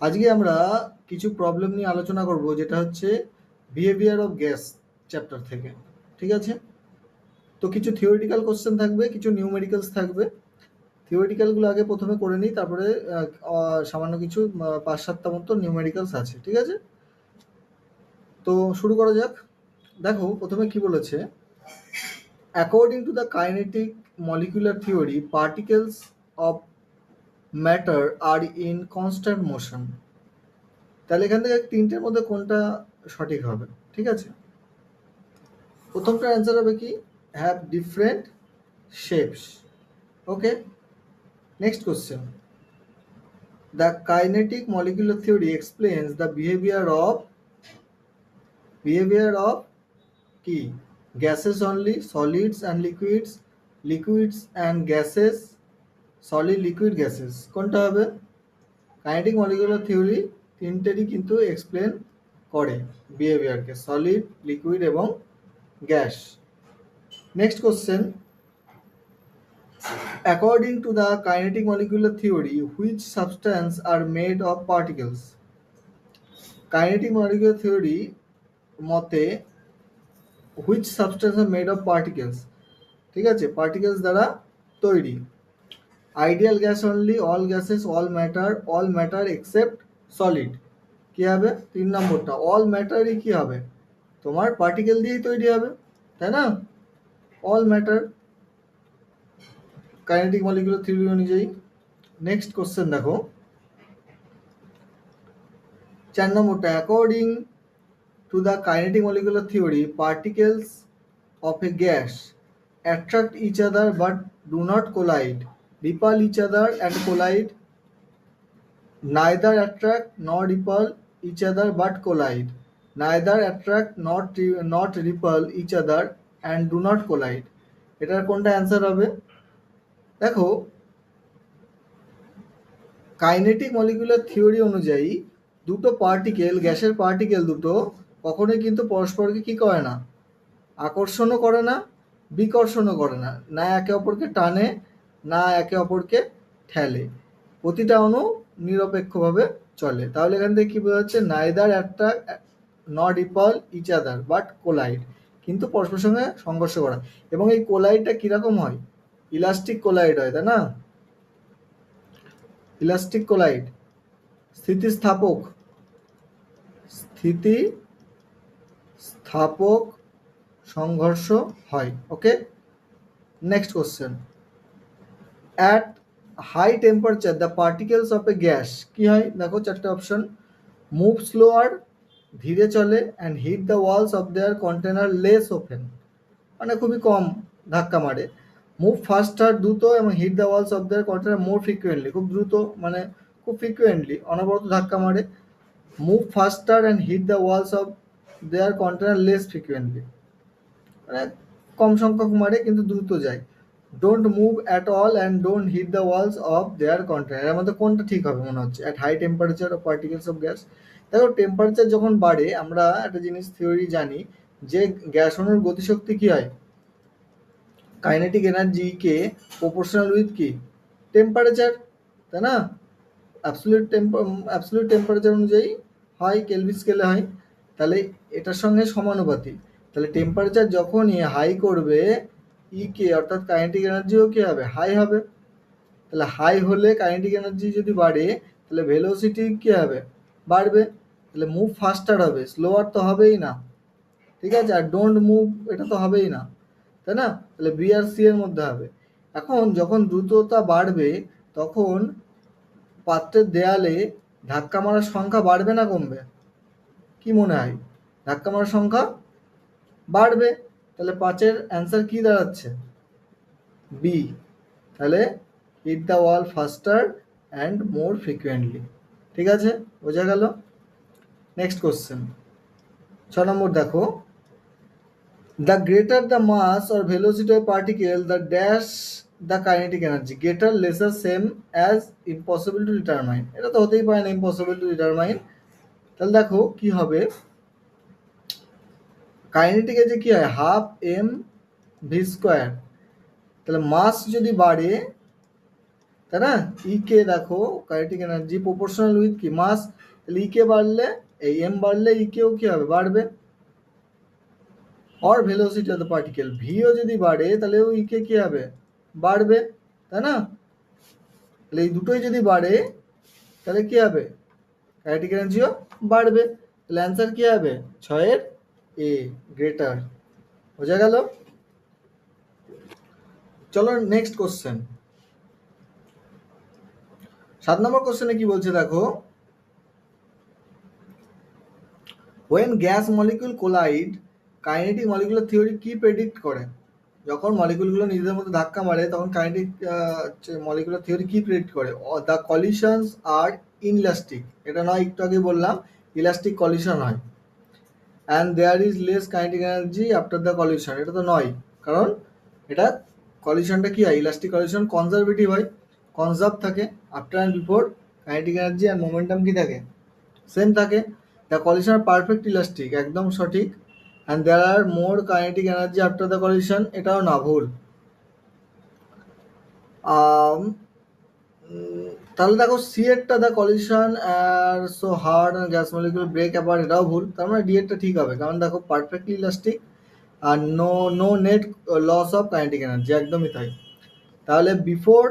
আজকে আমরা কিছু প্রবলেম নিয়ে আলোচনা করব, যেটা হচ্ছে বিহেভিয়ার অফ গ্যাস চ্যাপ্টার থেকে। ঠিক আছে, তো কিছু থিওরিটিক্যাল কোশ্চেন থাকবে, কিছু নিউমেরিক্যালস থাকবে। থিওরিটিক্যালগুলো আগে প্রথমে করে নিই, তারপরে সামান্য কিছু 5-7টা মতো নিউমেরিক্যালস আছে। ঠিক আছে, তো শুরু করা যাক। দেখো প্রথমে কি বলেছে, according to the kinetic molecular theory particles of matter are in constant motion. তাহলে এখান থেকে তিনটের মধ্যে কোনটা সঠিক হবে? ঠিক আছে, প্রথমটার অ্যান্সার হবে কি, have different shapes. Okay, next question, the kinetic molecular theory explains the behaviour of কি, gases only, solids and liquids, liquids and gases, solid liquid gases. কোনটা হবে? কাইনেটিক মলিকুলার থিওরি তিনটেরই কিন্তু এক্সপ্লেন করে বিহেভিয়ারকে, সলিড, লিকুইড এবং gas. Next question, according to the kinetic molecular theory, which substances are made of particles? Kinetic molecular theory মতে which substances are made of particles? ঠিক আছে, particles দ্বারা তৈরি। Ideal gas only, all gases, all matter except solid। কি হবে? 3 নম্বরটা, all matterই কি হবে, তোমার পার্টিকেল দিয়েই তৈরি হবে, তাই না? all matter kinetic molecular theory অনুযায়ী। নেক্সট কোশ্চেন দেখো, 4 নম্বরটা, according to the kinetic molecular theory, particles of a gas attract each other but do not collide, repel each other and collide, neither attract nor repel each other but collide, neither attract not repel each other and do not collide। এটার কোনটা answer হবে? দেখো, kinetic molecular theory অনুযায়ী দুটো particle, গ্যাসের particle দুটো কখনোই কিন্তু পরস্পরকে কি করে না, আকর্ষণও করে না, বিকর্ষণও করে না, না একে অপরকে টানে, না একে অপরকে ঠেলে, প্রতিটা অণু নিরপেক্ষভাবে চলে। তাহলে এখান থেকে কি বোঝা যাচ্ছে, neither attract not repel each other but collide, কিন্তু পরস্পর সঙ্গে সংঘর্ষ করা। এবং এই কোলাইডটা কিরকম হয়? ইলাস্টিক কোলাইড হয়, তাই না? ইলাস্টিক কোলাইড, স্থিতিস্থাপক সংঘর্ষ হয়। Okay, next question, at high temperature the particles of a gas কি হয়? দেখো চারটে অপশন, মুভ স্লোয়ার, ধীরে চলে, and hit the walls of their container less often, মানে খুবই কম ধাক্কা মারে, মুভ ফাস্টার, দ্রুত, এবং hit the walls of their container more frequently, খুব দ্রুত মানে খুব ফ্রিকুয়েন্টলি, অনবরত ধাক্কা মারে, move faster and hit the walls of their container less frequently, মানে কম সংখ্যক মারে কিন্তু দ্রুত যায়, don't move at all and don't hit the walls of their container. এর মধ্যে কোনটা ঠিক হবে মনে হচ্ছে? At high temperature of particles of gas. দেখো টেম্পারেচার যখন বাড়ে, আমরা একটা জিনিস থিওরি জানি যে গ্যাস অণুর গতিশক্তি কি হয়, kinetic energy K proportional with কি, টেম্পারেচার, তাই না? অ্যাবসলিউট টেম্পারেচার অনুযায়ী হয়, কেলভিন স্কেলে হয়, তাহলে এটার সঙ্গে সমানুপাতিক। তাহলে টেম্পারেচার যখনই হাই করবে, কে অর্থাৎ কাইনেটিক এনার্জিও কি হবে, হাই হবে। তাহলে হাই হলে কাইনেটিক এনার্জি যদি বাড়ে, তাহলে ভেলোসিটি কি হবে, বাড়বে। তাহলে মুভ ফাস্টার হবে, স্লোয়ার তো হবেই না, ঠিক আছে? আর ডোন্ট মুভ, এটা তো হবেই না, তাই না? তাহলে বি আর সি এর মধ্যে হবে। এখন যখন দ্রুততা বাড়বে, তখন পাত্রের দেয়ালে ধাক্কা মারার সংখ্যা বাড়বে না কমবে? কি মনে হয়? ধাক্কা মারার সংখ্যা বাড়বে। তাহলে 5-এর অ্যান্সার কি দাঁড়াচ্ছে? বি। তাহলে hit the wall faster and more frequently. ঠিক আছে, বোঝা গেল? নেক্সট কোশ্চেন, 6 নম্বর দেখো, the greater the mass or velocity of particle the dash the kinetic energy, greater, lesser, same as, impossible to determine. এটা তো হতেই পারে না, ইম্পসিবল টু ডিটারমাইন। তাহলে দেখো কি হবে, কাইনেটিকে যে কি হয়, হাফ এম ভি স্কোয়ার। তাহলে মাস যদি বাড়ে, তাই না? ই কে দেখো কাইনেটিক এনার্জি প্রপোর্শনাল উইথ কি মাস, তাহলে ই কে বাড়লে এই এম বাড়লে ই কেও কি হবে বাড়বে, और ভেলোসিটি অফ দ্য পার্টিকেল ভিও যদি বাড়ে তাহলে ই কে কি হবে বাড়বে, তাই না? তাহলে এই দুটোই যদি বাড়ে তাহলে কি হবে কাইনেটিক এনার্জিও বাড়বে, তাহলে অ্যান্সার কি হবে 6 এ গ্রেটার। বোঝা গেল? চলো নেক্সট কোশ্চেন। 7 নম্বর কোশ্চেনে কি বলছে দেখো, when gas molecule collide kinetic molecular theory কি প্রেডিক্ট করে? যখন মলিকুলগুলো নিজেদের মধ্যে ধাক্কা মারে তখন কাইনেটিক মলিকুলার থিওরি কি প্রেডিক্ট করে? দ্য কলিশনস আর ইনইলাস্টিক, এটা নয় একটু আগে বললাম ইলাস্টিক কলিশন হয়, and there is less kinetic energy after the collision, এটা তো নয়, কারণ এটা কলিশনটা কি হয় ইলাস্টিক কলিশন কনজারভেটিভ হয়, কনজার্ভ থাকে, after and before kinetic energy আর মোমেন্টাম কি থাকে সেম থাকে। The collision are perfect elastic একদম সঠিক, and there are more kinetic energy after the collision এটাও না, ভুল। তাহলে দেখো সি এরটা the collision are so hard gas molecule break apart এটাও ভুল, তার মানে ডি এরটা ঠিক হবে, কারণ দেখো পারফেক্টলি ইলাস্টিক আর no net loss of kinetic energy, একদমই তাই। তাহলে before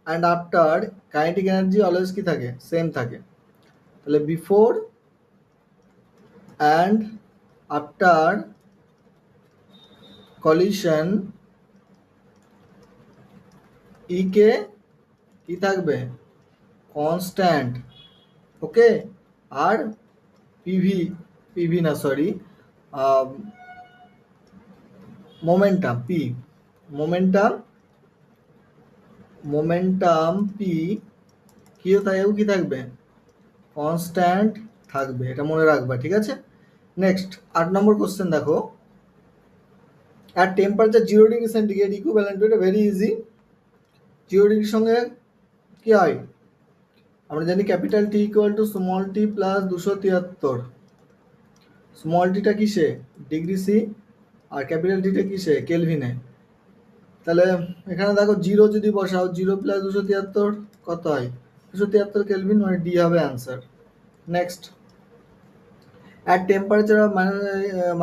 and after kinetic energy always কি থাকে সেম থাকে, তাহলে before and after collision E K কি থাকবে কনস্ট্যান্ট, ওকে। আর পিভি পিভি না sorry momentum P, momentum momentum P কিও তাইও কি থাকবে কনস্ট্যান্ট থাকবে, এটা মনে রাখবা, ঠিক আছে। নেক্সট 8 নম্বর কোশ্চেন দেখো, at temperature 0 degree centigrade equivalent to, এটা ভেরি ইজি। 0 ডিগ্রির সঙ্গে কি হয় আমরা জানি capital T equal to small T plus 273, small টিটা কিসে ডিগ্রি সি আর ক্যাপিটাল টিটা কিসে কেলভিনে, তাহলে এখানে দেখো 0 যদি বসাও 0 প্লাস 273 কত হয় 273 কেলভিন, মানে ডি হবে answer. Next at temperature of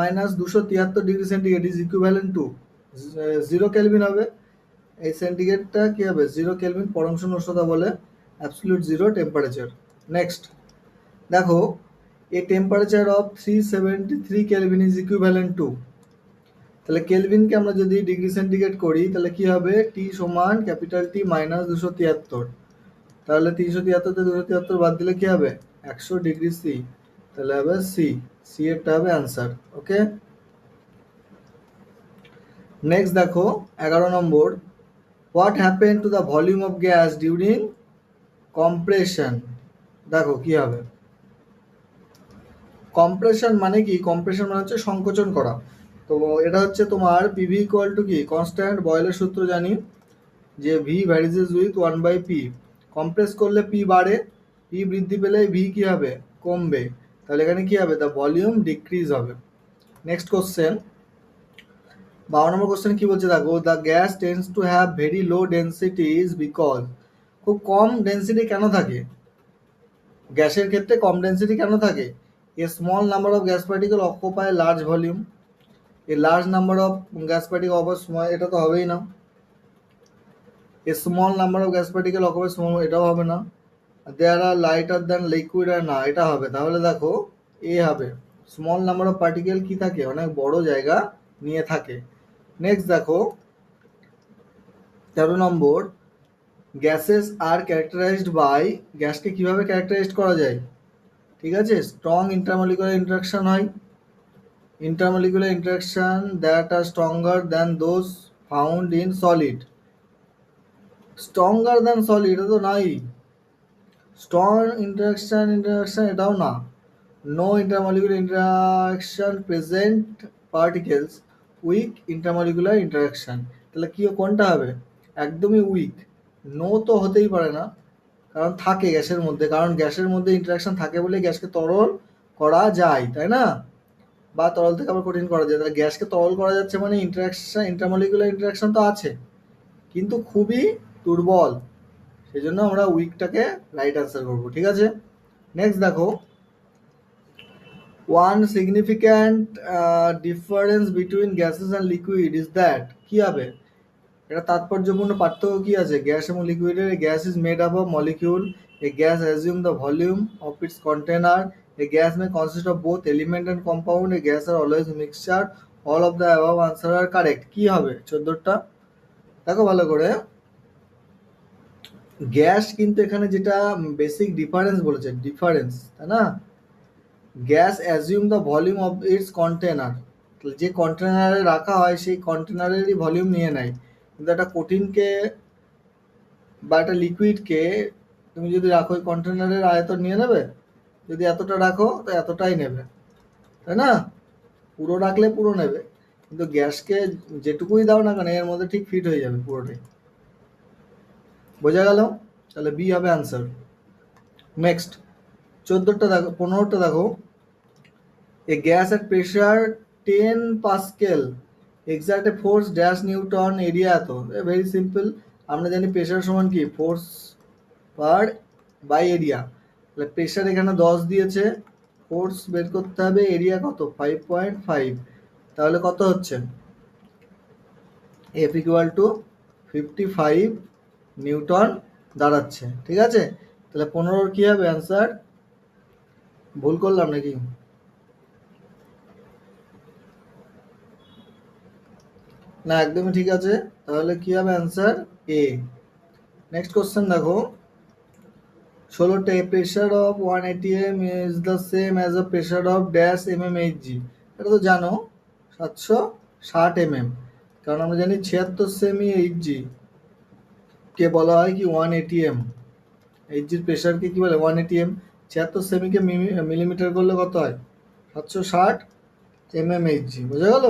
minus 273 degree centigrade is equivalent to 0 kelvin হবে, এই সেন্টিগ্রেডটা কি হবে 0 কেলভিন, পরম শূন্য উষ্ণতা বলে, অ্যাবসলিউট জিরো টেম্পারেচার। নেক্সট দেখো a temperature of 373 kelvin is equivalent to, তাহলে কেলভিনকে আমরা যদি ডিগ্রি সেন্টিগ্রেড করি তাহলে কি হবে টি সমান ক্যাপিটাল টি মাইনাস 273, তাহলে 373 থেকে 273 বাদ দিলে কি হবে 100 ডিগ্রি সি, তাহলে হবে সি, সি এরটা হবে অ্যান্সার, ওকে। নেক্সট দেখো 11 number, what happen to the volume of gas during compression, দেখো কি হবে কম্প্রেশন মানে কি, কম্প্রেশন মানে হচ্ছে সংকোচন করা, তো এটা হচ্ছে তোমার পিভি ইকুয়াল টু কি কনস্ট্যান্ট বয়েলের সূত্র জানি যে V varies as with 1/p, compress করলে পি বাড়ে, পি বৃদ্ধি পেলে ভি কি হবে কমবে, তাহলে এখানে কি হবে দ্য ভলিউম ডিক্রিজ হবে। নেক্সট কোশ্চেন 12 নম্বর কোশ্চেন কি বলছে দেখো, the gas tends to have very low densities because, খুব কম ডেন্সিটি কেন থাকে গ্যাসের ক্ষেত্রে, কম ডেন্সিটি কেন থাকে, a small number of gas particle occupy large volume, a large number of gas particle of small, এটা তো হবেই না, a small number of gas particle occupy small, এটাও হবে না, there are lighter than liquid, আর না এটা হবে, তাহলে দেখো এ হবে স্মল নাম্বার অফ পার্টিকেল কি থাকে অনেক বড় জায়গা নিয়ে থাকে। নেক্সট দেখো 13 নম্বর, গ্যাসেস আর ক্যারেক্টারাইজড বাই, গ্যাসকে কিভাবে ক্যারেক্টারাইজ করা যায়, ঠিক আছে, স্ট্রং ইন্টারমলিকুলার ইন্টারাকশন হয়, intermolecular interaction that are stronger than those found in solid, stronger than solid এটা তো নাই, strong interaction এটাও না, no intermolecular interaction present particles, weak intermolecular interaction, তাহলে কি কোনটা হবে একদমই উইক, নো তো হতেই পারে না, কারণ থাকে গ্যাসের মধ্যে, কারণ গ্যাসের মধ্যে ইন্টারাকশন থাকে বলে গ্যাসকে তরল করা যায়, তাই না, বা তরল থেকে আবার কঠিন করা যায়, তাহলে গ্যাসকে তরল করা যাচ্ছে মানে ইন্টারাকশন ইন্টারমলিকুলার ইন্টারাকশন তো আছে কিন্তু খুবই দুর্বল, সেই জন্য আমরা উইকটাকে রাইট অ্যান্সার করবো। ঠিক আছে, নেক্সট দেখো, one significant difference between gases and liquid is that, কি হবে? এটা তাৎপর্যপূর্ণ পার্থক্য কি আছে গ্যাস এবং লিকুইডের? Gas is made up of molecule, a gas assume the volume of its container, a gas may consist of both element and compound, a gas are always mixture, all of the above answer are correct. কি হবে 14টা? দেখো ভালো করে, gas কিন্তু এখানে যেটা basic difference বলেছে, difference, তাই না? Gas assume the volume of its container, যে কন্টেনারে রাখা হয় সেই কন্টেনারেরই ভলিউম নিয়ে নেয়। কিন্তু একটা কঠিনকে বা একটা লিকুইডকে তুমি যদি রাখো, ওই কন্টেনারের আয়তন নিয়ে নেবে? যদি এতটা রাখো তো এতটাই নেবে, তাই না? পুরো রাখলে পুরো নেবে, কিন্তু গ্যাসকে যেটুকুই দাও না কেন এর মধ্যে ঠিক ফিট হয়ে যাবে পুরোটাই। বোঝা গেল? তাহলে বি হবে আনসার। নেক্সট 14টা দেখো, 15টা দেখো, a gas at pressure 10 pascal exert a force dash newton, area এত। ভেরি সিম্পল, আমরা জানি প্রেশার সমান কি, ফোর্স পার বাই এরিয়া। তাহলে প্রেশার এখানে 10 দিয়েছে, ফোর্স বের করতে হবে, এরিয়া কত, 5.5, তাহলে কত হচ্ছে, এফ ইকুয়াল টু 55 নিউটন দাঁড়াচ্ছে। ঠিক আছে, তাহলে 15 কি হবে অ্যান্সার? ভুল করলাম নাকি? না, একদমই ঠিক আছে। তাহলে কি হবে অ্যান্সার? এ। নেক্সট কোশ্চেন দেখো, 16টা, pressure of 1 atm is the same as a pressure of dash mmHg। এটা তো জানো, 760 mm, কারণ আমরা জানি 76 সেমি এইচজি কে বলা হয় কি 1 atm। এইচজির প্রেশারকে কি বলে 1 atm। 76 সেমিকে মিলিমিটার করলে কত হয়? 760 mmHg। বোঝা গেল?